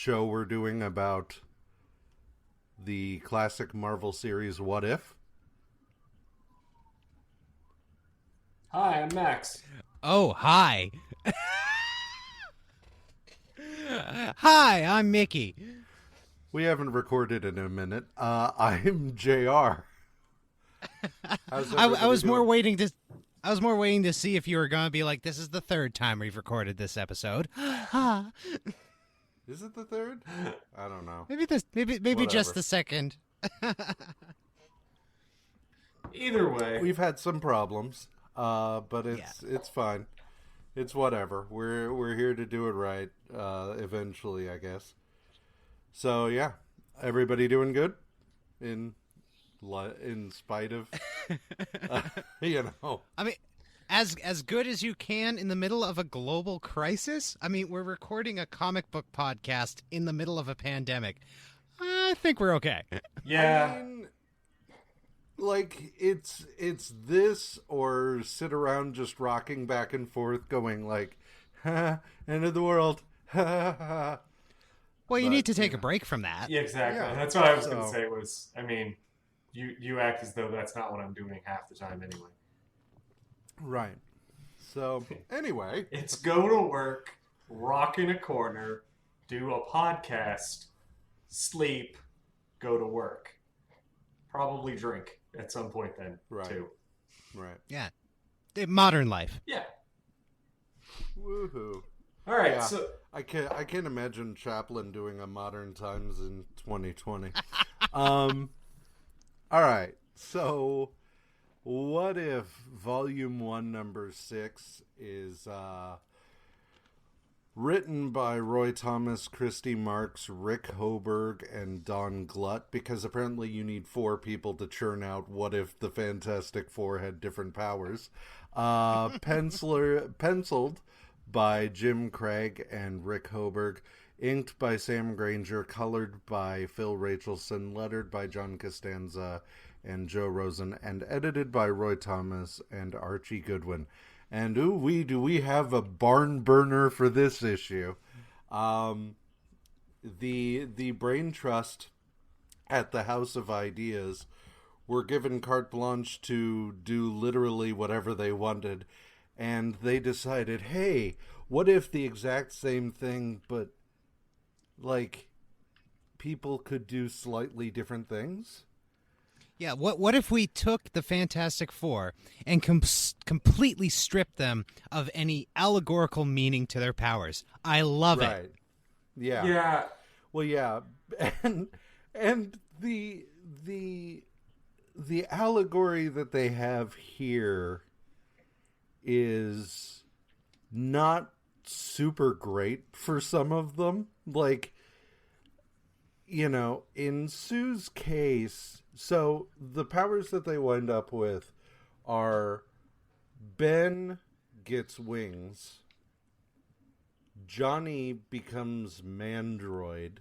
show we're doing about the classic Marvel series What If. Hi, I'm Max. Oh, hi. Hi, I'm Mikki. We haven't recorded in a minute. I'm JR. How's I everybody was doing? more waiting to. I was more waiting to see if you were going to be like, this is the third time we've recorded this episode. Is it the third? I don't know. Maybe just Whatever. the second. Either way, We've had some problems, but it's fine. It's whatever. We're here to do it right. Eventually, I guess. So yeah, everybody doing good, in spite of, I mean, as good as you can in the middle of a global crisis. I mean, we're recording a comic book podcast in the middle of a pandemic. I think we're okay. yeah. I mean, like it's this or sit around just rocking back and forth, going like, ha, end of the world, ha ha ha. Well, you But, need to take you a break from that. Yeah, exactly. Yeah, That's what I was going to so- say was, I mean, you act as though that's not what I'm doing half the time anyway. Right. So anyway, It's go to work, rock in a corner, do a podcast, sleep, go to work. Probably drink at some point then, Right. too. right. Yeah. Modern life. Yeah. Woohoo. All right, Yeah. so... I can't imagine Chaplin doing a Modern Times in 2020. All right. So, what if Volume 1, Number 6 is written by Roy Thomas, Christy Marks, Rick Hoberg, and Don Glutt? Because apparently you need 4 people to churn out What If the Fantastic Four had different powers. Penciled by Jim Craig and Rick Hoberg, inked by Sam Granger, colored by Phil Rachelson, lettered by John Costanza and Joe Rosen, and edited by Roy Thomas and Archie Goodwin. And do we have a barn burner for this issue. The Brain Trust at the House of Ideas were given carte blanche to do literally whatever they wanted. And they decided, hey, what if the exact same thing, but, like, people could do slightly different things? Yeah, what if we took the Fantastic Four and completely stripped them of any allegorical meaning to their powers? I love it. Right. Yeah. Yeah. Well, yeah. And the allegory that they have here is not super great for some of them. Like, in Sue's case, so the powers that they wind up with are Ben gets wings, Johnny becomes Mandroid,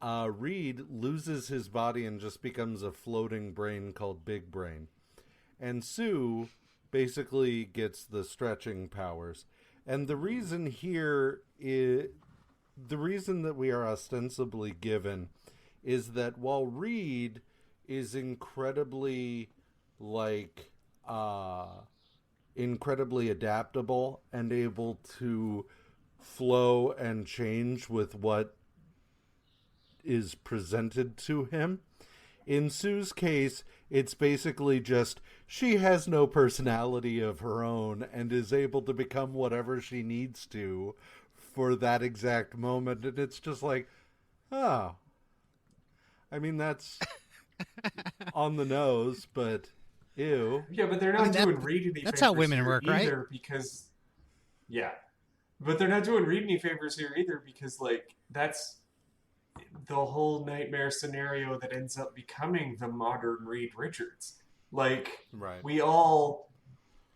Reed loses his body and just becomes a floating brain called Big Brain, and Sue basically gets the stretching powers. And the reason here is, the reason that we are ostensibly given is that while Reed is incredibly incredibly adaptable and able to flow and change with what is presented to him, in Sue's case, it's basically just she has no personality of her own and is able to become whatever she needs to for that exact moment. And it's just like, oh. I mean, that's on the nose, but ew. Yeah, but they're not doing Reed any favors. That's how women work, either, right? Because, yeah. But they're not doing Reed any favors here either because, like, that's the whole nightmare scenario that ends up becoming the modern Reed Richards. Like, Right. we all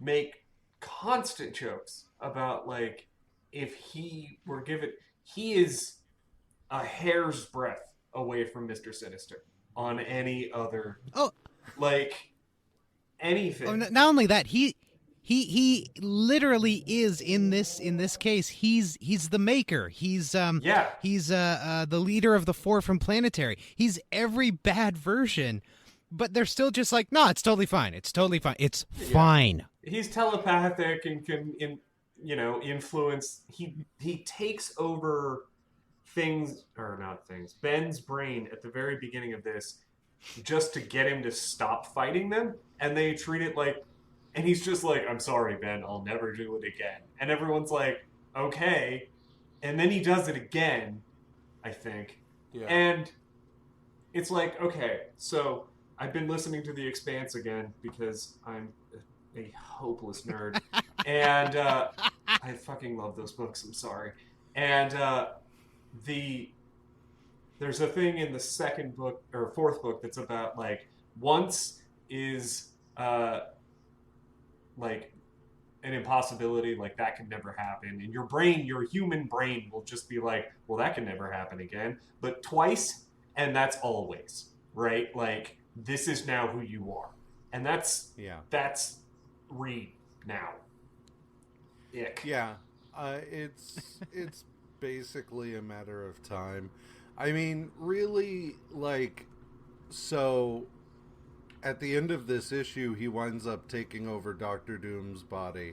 make constant jokes about, like, if he were given... He is a hair's breadth away from Mr. Sinister on any other... Oh. Like, anything. Oh, not only that, He literally is in this case. He's the maker. He's Yeah. he's the leader of the Four from Planetary. He's every bad version, but they're still just like, no, it's totally fine. It's totally fine. It's fine. He's telepathic and can influence. He takes over things, or not things, Ben's brain at the very beginning of this, just to get him to stop fighting them, and they treat it like, and he's just like, I'm sorry, Ben, I'll never do it again. And everyone's like, okay. And then he does it again, I think. Yeah. And it's like, okay, so I've been listening to The Expanse again because I'm a hopeless nerd. And I fucking love those books, I'm sorry. And there's a thing in the second book, or fourth book, that's about, like, once is... like an impossibility, like that can never happen, and your human brain will just be like, well, that can never happen again. But twice, and that's always, right? Like, this is now who you are, and that's Reed now. Ick. Yeah, it's basically a matter of time. I mean, really, like, so at the end of this issue, he winds up taking over Doctor Doom's body.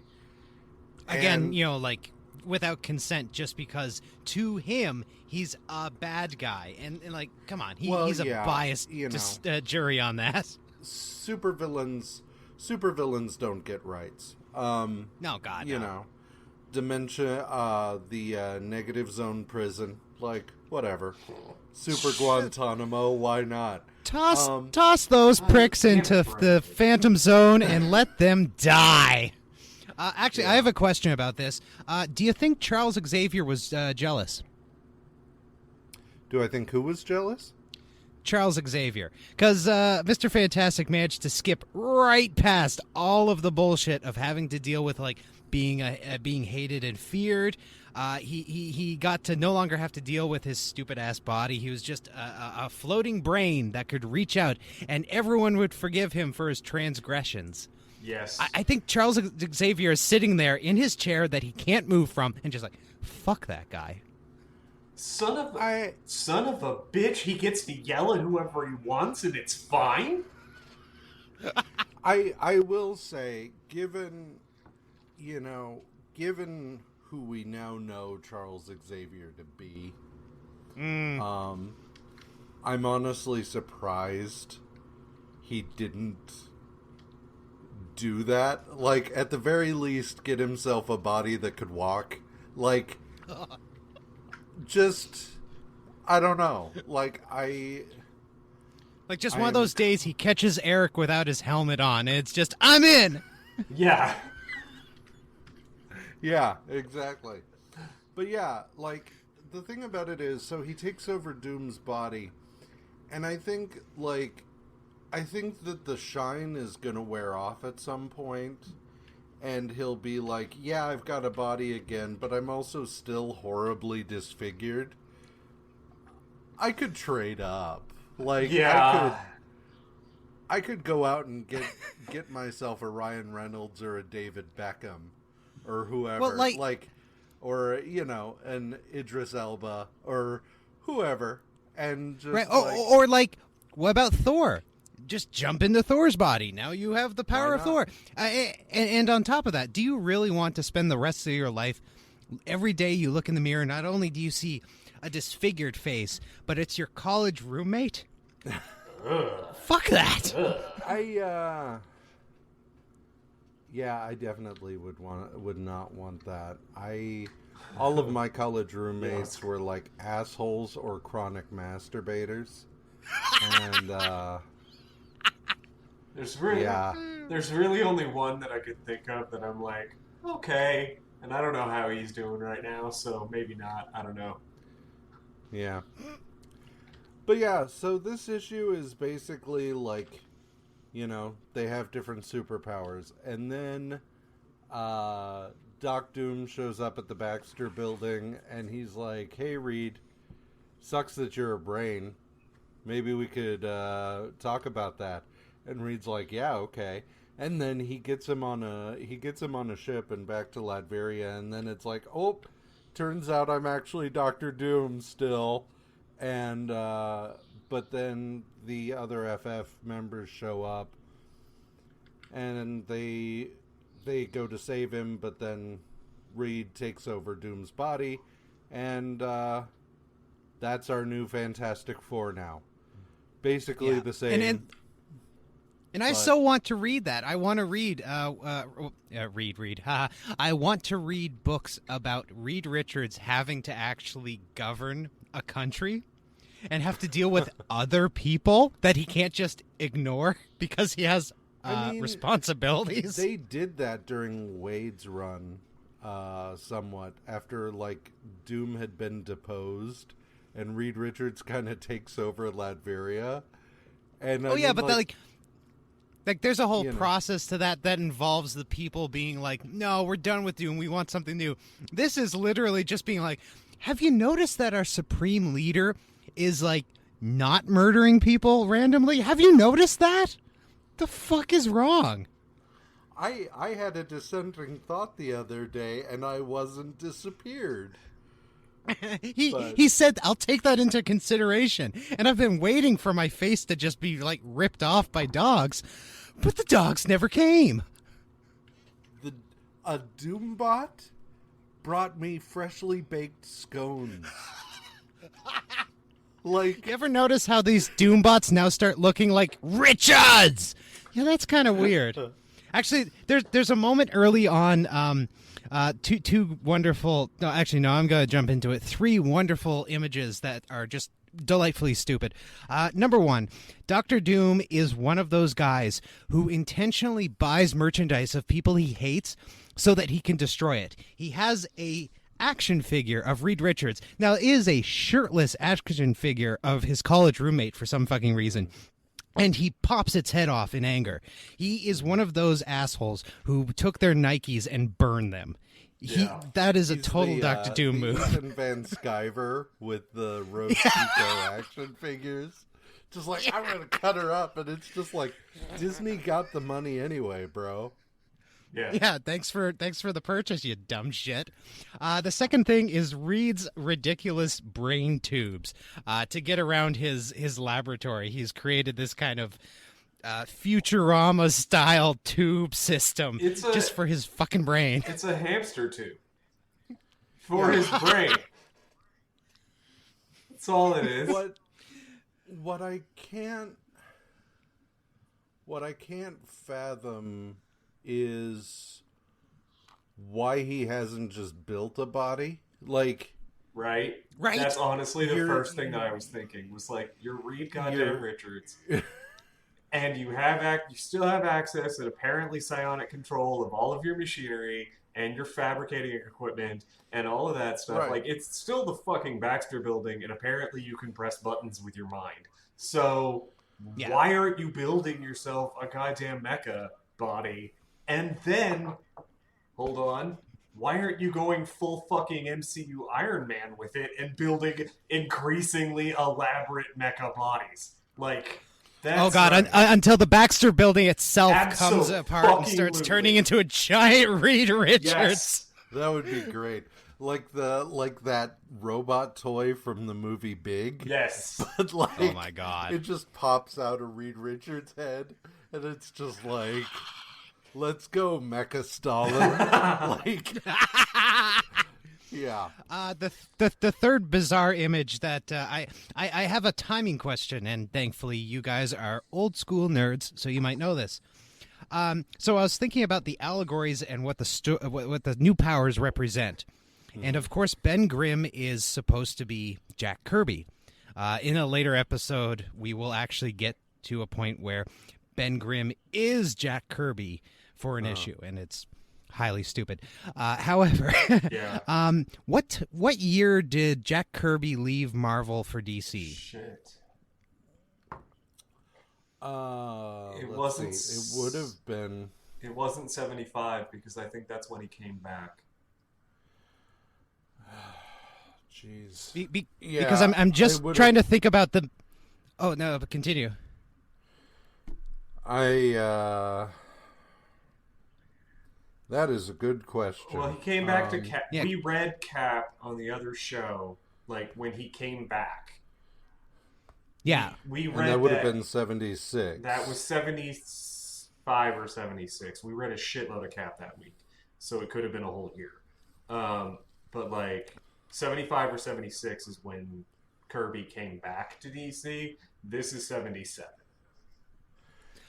Again, like, without consent, just because to him, he's a bad guy. And like, come on, he's a biased jury on that. Supervillains don't get rights. No, God, you know, dementia, the negative zone prison, like, whatever. Super Guantanamo, why not? Toss those pricks into the Phantom Zone and let them die. Actually, I have a question about this. Do you think Charles Xavier was jealous? Do I think who was jealous? Charles Xavier. Because Mr. Fantastic managed to skip right past all of the bullshit of having to deal with, like, being hated and feared. He got to no longer have to deal with his stupid-ass body. He was just a floating brain that could reach out, and everyone would forgive him for his transgressions. Yes. I think Charles Xavier is sitting there in his chair that he can't move from and just like, fuck that guy. Son of a bitch, he gets to yell at whoever he wants and it's fine? I will say, given who we now know Charles Xavier to be, I'm honestly surprised he didn't do that. Like, at the very least, get himself a body that could walk. Like, just, I don't know. Like, just one of those days he catches Eric without his helmet on, and it's just, I'm in! Yeah. Yeah, exactly. But yeah, like, the thing about it is, so he takes over Doom's body, and I think that the shine is gonna wear off at some point, and he'll be like, yeah, I've got a body again, but I'm also still horribly disfigured. I could trade up. Like, yeah. I could go out and get myself a Ryan Reynolds or a David Beckham or whoever. Well, or, an Idris Elba or whoever. And just right. Or what about Thor? Just jump into Thor's body. Now you have the power of Thor. And on top of that, do you really want to spend the rest of your life, every day you look in the mirror, not only do you see a disfigured face, but it's your college roommate? Fuck that. I definitely would not want that. All of my college roommates were like assholes or chronic masturbators. And there's really only one that I could think of that I'm like, okay, and I don't know how he's doing right now, so maybe not. I don't know. Yeah. But yeah, so this issue is basically like, they have different superpowers. And then Doc Doom shows up at the Baxter building, and he's like, hey, Reed, sucks that you're a brain. Maybe we could talk about that. And Reed's like, yeah, okay. And then he gets him on a ship and back to Latveria, and then it's like, oh, turns out I'm actually Doctor Doom still, and but then the other FF members show up, and they go to save him, but then Reed takes over Doom's body, and that's our new Fantastic Four now. Basically the same. And I so want to read that. I want to read, read. I want to read books about Reed Richards having to actually govern a country and have to deal with other people that he can't just ignore because he has responsibilities. They did that during Wade's run, somewhat, after, like, Doom had been deposed, and Reed Richards kind of takes over Latveria. And Like, there's a whole process to that involves the people being like, no, we're done with you and we want something new. This is literally just being like, have you noticed that our supreme leader is, like, not murdering people randomly? Have you noticed that? The fuck is wrong? I had a dissenting thought the other day, and I wasn't disappeared. He said, I'll take that into consideration. And I've been waiting for my face to just be, like, ripped off by dogs. But the dogs never came. A Doombot brought me freshly baked scones. Like, you ever notice how these Doombots now start looking like Richards? Yeah, that's kind of weird. Actually, there's a moment early on, two wonderful... No, actually, no, I'm going to jump into it. 3 wonderful images that are just delightfully stupid. Number 1, Dr. Doom is one of those guys who intentionally buys merchandise of people he hates so that he can destroy it. He has a action figure of Reed Richards. Now, it is a shirtless action figure of his college roommate for some fucking reason. And he pops its head off in anger. He is one of those assholes who took their Nikes and burned them. That is a total Dr. Doom move. Ethan Van Sciver with the Rose Tico action figures. Just like, I'm going to cut her up. And it's just like, Disney got the money anyway, bro. Yeah, thanks for the purchase, you dumb shit. The second thing is Reed's ridiculous brain tubes. To get around his laboratory, he's created this kind of Futurama-style tube system just for his fucking brain. It's a hamster tube for his brain. That's all it is. What I can't fathom is why he hasn't just built a body. Like, right. That's honestly the first thing that I was thinking was like, you're Reed goddamn Richards, and you still have access and apparently psionic control of all of your machinery and your fabricating equipment and all of that stuff. Like, it's still the fucking Baxter Building, and apparently you can press buttons with your mind. So why aren't you building yourself a goddamn mecha body? And then, hold on, why aren't you going full fucking MCU Iron Man with it and building increasingly elaborate mecha bodies? Like, that's... Oh god, until the Baxter Building itself comes apart and starts turning into a giant Reed Richards. Yes. That would be great. Like that robot toy from the movie Big. Yes. But like, oh my god. It just pops out of Reed Richards' head, and it's just like... Let's go, Mecha Stalin. Like, yeah. The third bizarre image that I have a timing question, and thankfully you guys are old school nerds, so you might know this. So I was thinking about the allegories and what the new powers represent, and of course Ben Grimm is supposed to be Jack Kirby. In a later episode, we will actually get to a point where Ben Grimm is Jack Kirby for an issue, and it's highly stupid. However, what year did Jack Kirby leave Marvel for DC? Shit. It wasn't. It would have been. It wasn't 75 because I think that's when he came back. Jeez. Because I'm just trying to think about the. Oh no! But continue. That is a good question. Well, he came back to Cap. Yeah. We read Cap on the other show, like when he came back. Yeah. We read and that would have been 76. That was 75 or 76. We read a shitload of Cap that week, so it could have been a whole year. But like 75 or 76 is when Kirby came back to DC. This is 77.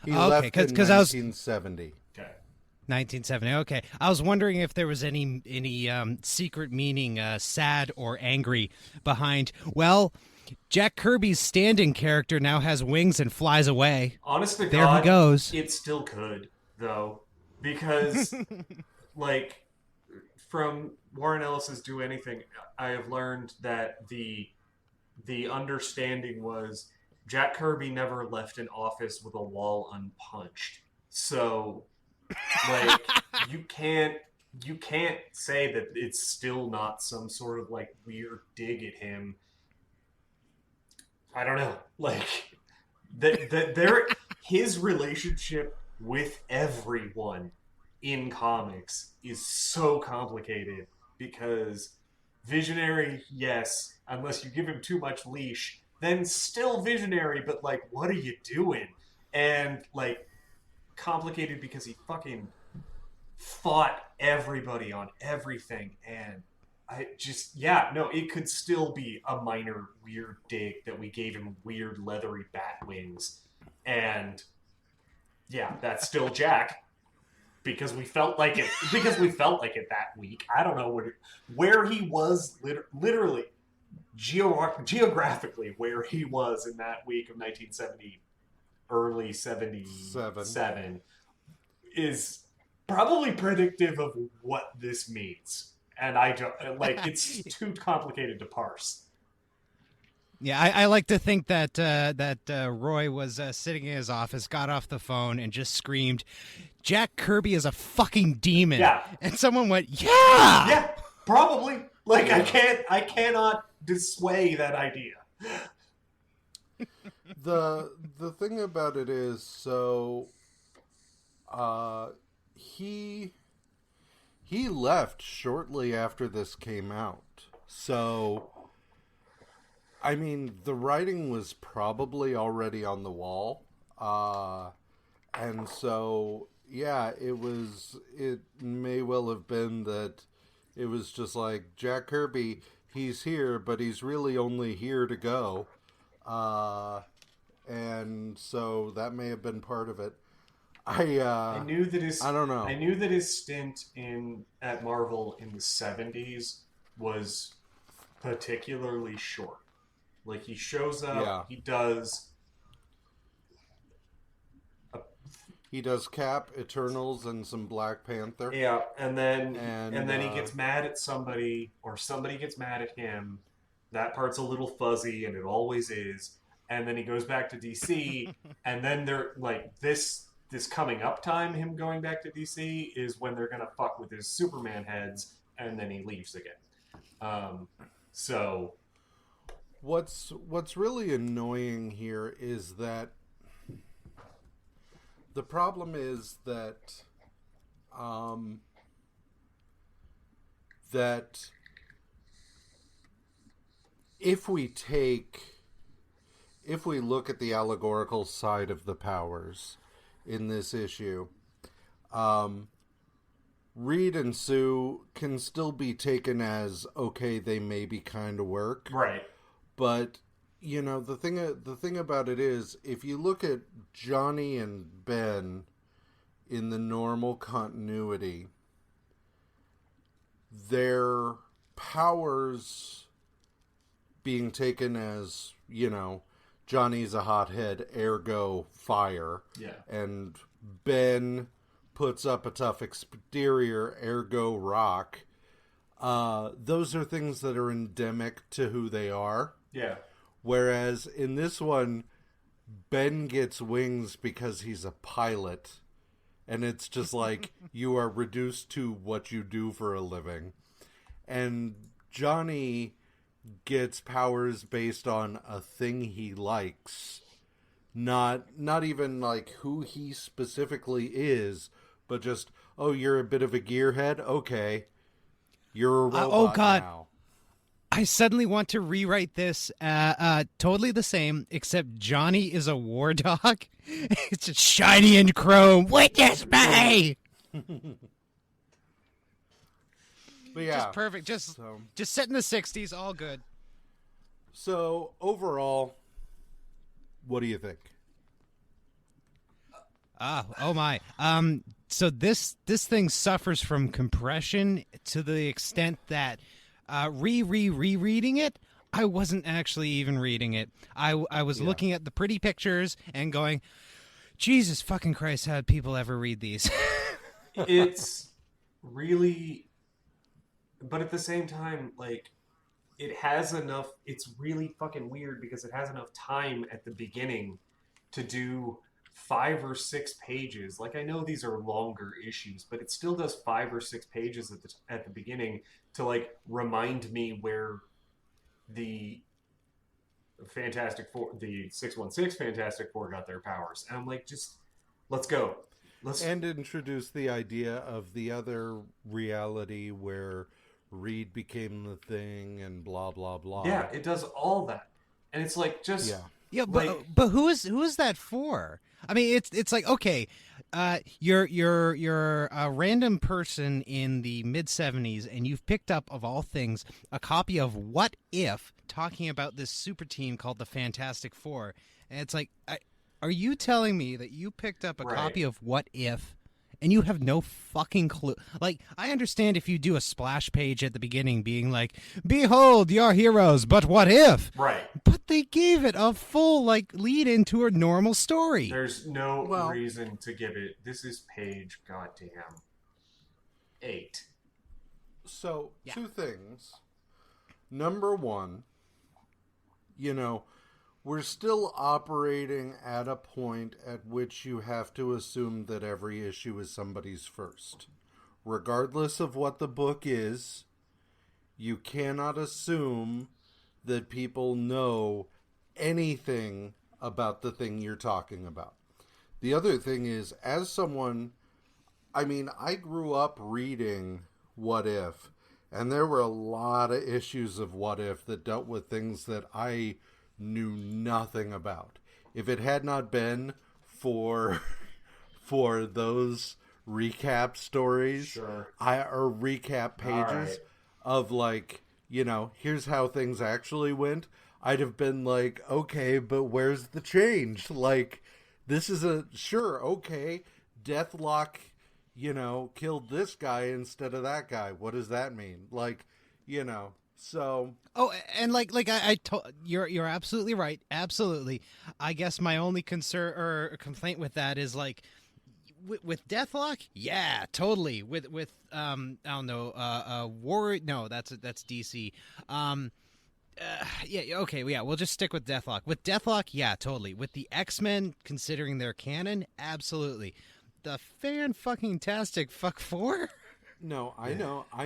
He Okay, left in 'cause I was- 1970. Okay. 1970. Okay, I was wondering if there was any secret meaning, sad or angry, behind. Well, Jack Kirby's standing character now has wings and flies away. Honest to There God, he goes. it still could though, because like from Warren Ellis's Do Anything, I have learned that the understanding was Jack Kirby never left an office with a wall unpunched. So like you can't say that it's still not some sort of like weird dig at him. I don't know. Like his relationship with everyone in comics is so complicated because Visionary, yes, unless you give him too much leash, then still Visionary, but like, what are you doing? And like, complicated because he fucking fought everybody on everything, and I just, it could still be a minor weird dig that we gave him weird leathery bat wings, and yeah, that's still Jack. Because we felt like it. Because we felt like it that week. I don't know where he was. Literally, geographically, where he was in that week of 1970, early 77, is probably predictive of what this means. And I don't like. It's too complicated to parse. Yeah, I like to think that Roy was sitting in his office, got off the phone, and just screamed, "Jack Kirby is a fucking demon!" Yeah, and someone went, "Yeah, yeah, probably." Like I cannot dissuade that idea. The thing about it is, so he left shortly after this came out. So I mean, the writing was probably already on the wall. And so, yeah, it may well have been that it was just like, Jack Kirby, he's here, but he's really only here to go. And so that may have been part of it. I knew that his I don't know. I knew that his stint at Marvel in the 70s was particularly short. Like, he shows up, he does Cap, Eternals, and some Black Panther. Yeah, and then he gets mad at somebody, or somebody gets mad at him. That part's a little fuzzy, and it always is. And then he goes back to DC, and then they're like, this coming up time, him going back to DC, is when they're gonna fuck with his Superman heads, and then he leaves again. So what's really annoying here is that the problem is that that if we look at the allegorical side of the powers in this issue, Reed and Sue can still be taken as, okay, they maybe kind of work. Right. But, you know, the thing about it is, if you look at Johnny and Ben in the normal continuity, their powers being taken as, you know, Johnny's a hothead, ergo fire. Yeah. And Ben puts up a tough exterior, ergo rock. Those are things that are endemic to who they are. Yeah. Whereas in this one, Ben gets wings because he's a pilot. And it's just like, you are reduced to what you do for a living. And Johnny gets powers based on a thing he likes. Not even like who he specifically is, but just, oh, you're a bit of a gearhead? Okay. You're a robot oh, God. now. I suddenly want to rewrite this totally the same, except Johnny is a war dog. It's just shiny and chrome. Witness me! But yeah. Just perfect. Just set in the 60s. All good. So, overall, what do you think? Oh my. So this thing suffers from compression to the extent that rereading it, I wasn't actually even reading it. I was looking at the pretty pictures and going, Jesus fucking Christ, how did people ever read these? It's really, but at the same time, like, it has enough, it's really fucking weird because it has enough time at the beginning to do 5 or 6 pages. Like, I know these are longer issues, but it still does 5 or 6 pages at the beginning to, like, remind me where the Fantastic Four, the 616 Fantastic Four got their powers. And I'm like, just, let's go. And introduce the idea of the other reality where Reed became the thing and blah, blah, blah. Yeah, it does all that. And it's like, just... Yeah, like, but who is that for? I mean, it's like, okay, you're a random person in the mid-70s, and you've picked up, of all things, a copy of What If, talking about this super team called the Fantastic Four, and it's like, are you telling me that you picked up a copy of What If, and you have no fucking clue? Like, I understand if you do a splash page at the beginning being like, behold, your heroes, but what if? Right. But they gave it a full, like, lead into a normal story. There's no reason to give it. This is page goddamn 8. So, 2 things. Number 1, we're still operating at a point at which you have to assume that every issue is somebody's first. Regardless of what the book is, you cannot assume that people know anything about the thing you're talking about. The other thing is, as someone, I mean, I grew up reading What If, and there were a lot of issues of What If that dealt with things that I knew nothing about. If it had not been for those recap stories, or recap pages of, like, here's how things actually went, I'd have been like, okay, but where's the change? Like, this is okay, Deathlock, killed this guy instead of that guy. What does that mean? Like, so. Oh, and you're absolutely right. Absolutely. I guess my only concern or complaint with that is, like, with Deathlock, yeah, totally. With I don't know, War. No, that's DC. Yeah, okay, yeah, we'll just stick with Deathlock. With Deathlock, yeah, totally. With the X-Men, considering their canon, absolutely. The fan-fucking-tastic fuck 4? No, I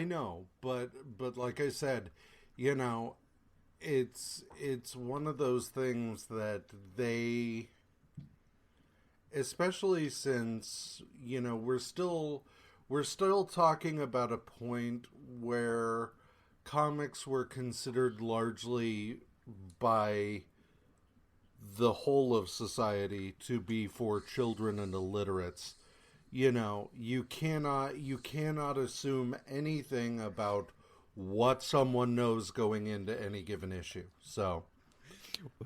know, but like I said, it's one of those things that they, especially since, we're still talking about a point where comics were considered largely by the whole of society to be for children and illiterates. You cannot assume anything about what someone knows going into any given issue. So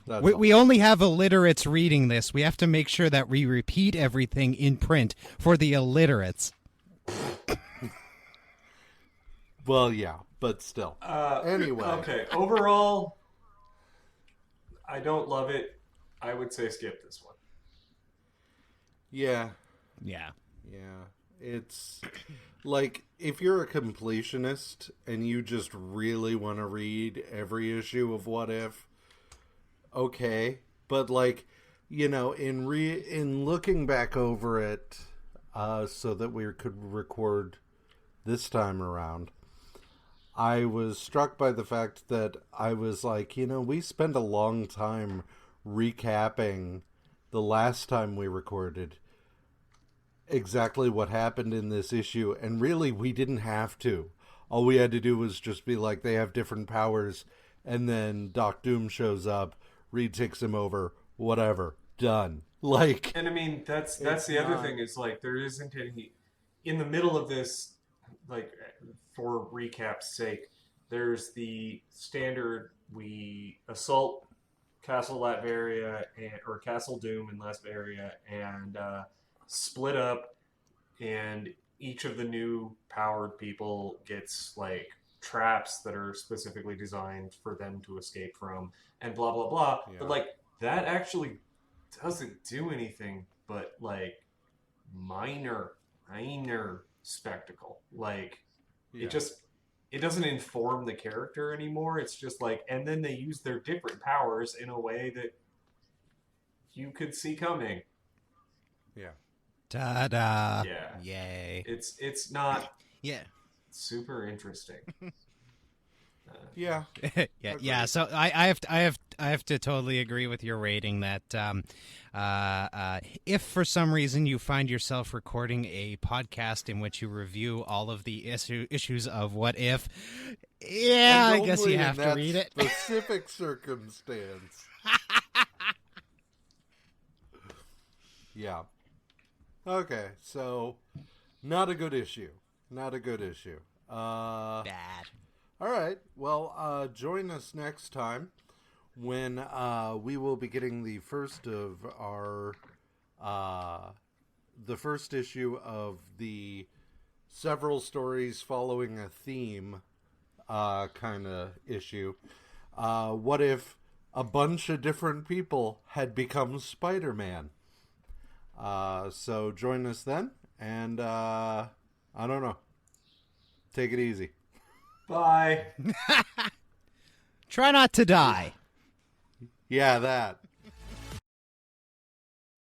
we only have illiterates reading this. We have to make sure that we repeat everything in print for the illiterates. Well, yeah, but still. Anyway. Okay, overall, I don't love it. I would say skip this one. Yeah. Yeah. Yeah. It's like, if you're a completionist and you just really want to read every issue of What If, okay. But, like, in looking back over it, so that we could record this time around, I was struck by the fact that I was like, we spent a long time recapping the last time we recorded. exactly what happened in this issue, and really we didn't have to. All we had to do was just be like, they have different powers, and then Doc Doom shows up, Reed takes him over, whatever, done. Like, And I mean, that's It's the other not- thing is like there isn't any in the middle of this. Like for recap's sake, there's the standard we assault Castle Latveria or Castle Doom in Latveria and split up, and each of the new powered people gets like traps that are specifically designed for them to escape from, and blah blah blah. Yeah. But like that actually doesn't do anything but like minor spectacle. Like yeah. it doesn't inform the character anymore. It's just like, and then they use their different powers in a way that you could see coming. Yeah. Ta-da! Yeah. Yay! It's not Yeah. super interesting. Yeah. yeah, Agreed. yeah. So I have to totally agree with your rating that if for some reason you find yourself recording a podcast in which you review all of the issues of What If, yeah, And I guess only you in have to that read it. Specific circumstance. Yeah. Okay, so not a good issue. Not a good issue. Bad. All right. Well, join us next time when we will be getting the first of our the first issue of the several stories following a theme kind of issue. What if a bunch of different people had become Spider-Man? So join us then, and I don't know. Take it easy. Bye. Try not to die. Yeah, that.